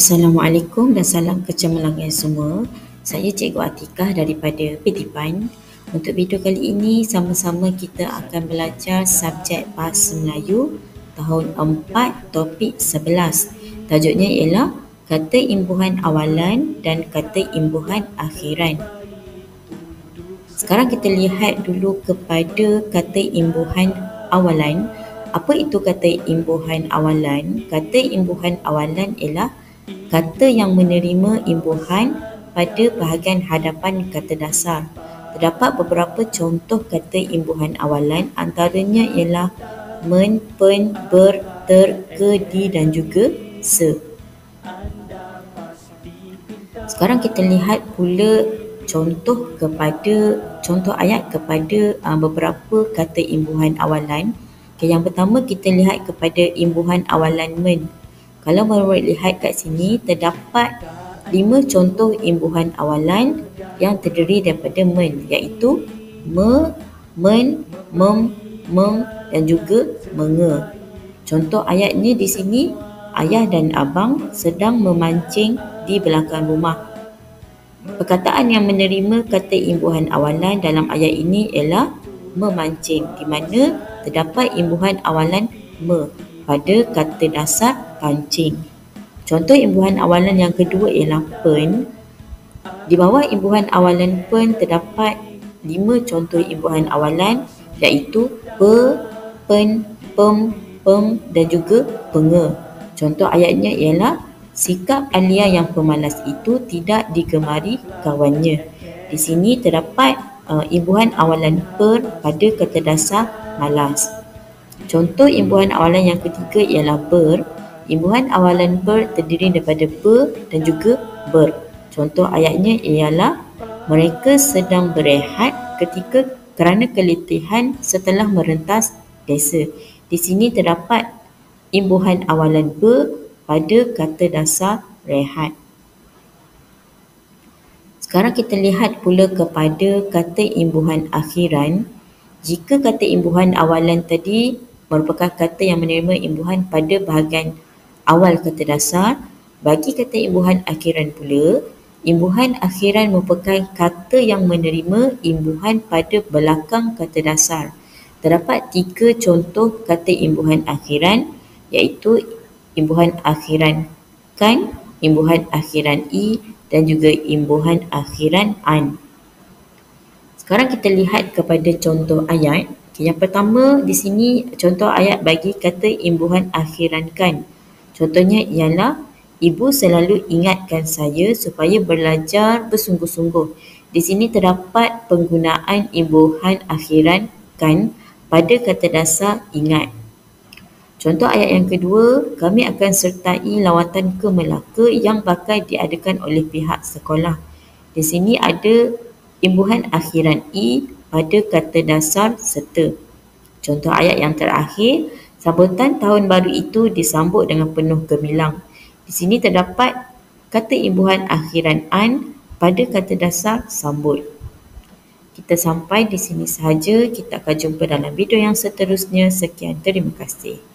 Assalamualaikum dan salam kecemerlangan semua. Saya Cikgu Atikah daripada PTPAN. Untuk video kali ini, sama-sama kita akan belajar subjek Bahasa Melayu tahun 4 topik 11. Tajuknya ialah kata imbuhan awalan dan kata imbuhan akhiran. Sekarang kita lihat dulu kepada kata imbuhan awalan. Apa itu kata imbuhan awalan? Kata imbuhan awalan ialah kata yang menerima imbuhan pada bahagian hadapan kata dasar. Terdapat beberapa contoh kata imbuhan awalan, antaranya ialah men, pen, ber, ter, ke, di dan juga se. Sekarang kita lihat pula contoh ayat kepada beberapa kata imbuhan awalan. Yang pertama kita lihat kepada imbuhan awalan men. Kalau baru lihat kat sini, terdapat 5 contoh imbuhan awalan yang terdiri daripada men, iaitu me, men, mem, meng dan juga menge. Contoh ayatnya di sini, ayah dan abang sedang memancing di belakang rumah. Perkataan yang menerima kata imbuhan awalan dalam ayat ini ialah memancing, di mana terdapat imbuhan awalan me pada kata dasar pancing. Contoh imbuhan awalan yang kedua ialah pen. Di bawah imbuhan awalan pen terdapat 5 contoh imbuhan awalan, iaitu pe, pen, pem, pem dan juga penge. Contoh ayatnya ialah sikap Alia yang pemalas itu tidak digemari kawannya. Di sini terdapat imbuhan awalan per pada kata dasar malas. Contoh imbuhan awalan yang ketiga ialah ber. Imbuhan awalan ber terdiri daripada be dan juga ber. Contoh ayatnya ialah mereka sedang berehat kerana keletihan setelah merentas desa. Di sini terdapat imbuhan awalan be pada kata dasar rehat. Sekarang kita lihat pula kepada kata imbuhan akhiran. Jika kata imbuhan awalan tadi merupakan kata yang menerima imbuhan pada bahagian awal kata dasar, bagi kata imbuhan akhiran pula, imbuhan akhiran merupakan kata yang menerima imbuhan pada belakang kata dasar. Terdapat 3 contoh kata imbuhan akhiran, iaitu imbuhan akhiran kan, imbuhan akhiran i dan juga imbuhan akhiran an. Sekarang kita lihat kepada contoh ayat. Yang pertama di sini contoh ayat bagi kata imbuhan akhiran kan. Contohnya ialah ibu selalu ingatkan saya supaya belajar bersungguh-sungguh. Di sini terdapat penggunaan imbuhan akhiran kan pada kata dasar ingat. Contoh ayat yang kedua, kami akan sertai lawatan ke Melaka yang bakal diadakan oleh pihak sekolah. Di sini ada imbuhan akhiran i pada kata dasar serta. Contoh ayat yang terakhir, sambutan tahun baru itu disambut dengan penuh gemilang. Di sini terdapat kata imbuhan akhiran an pada kata dasar sambut. Kita sampai di sini sahaja. Kita akan jumpa dalam video yang seterusnya. Sekian, terima kasih.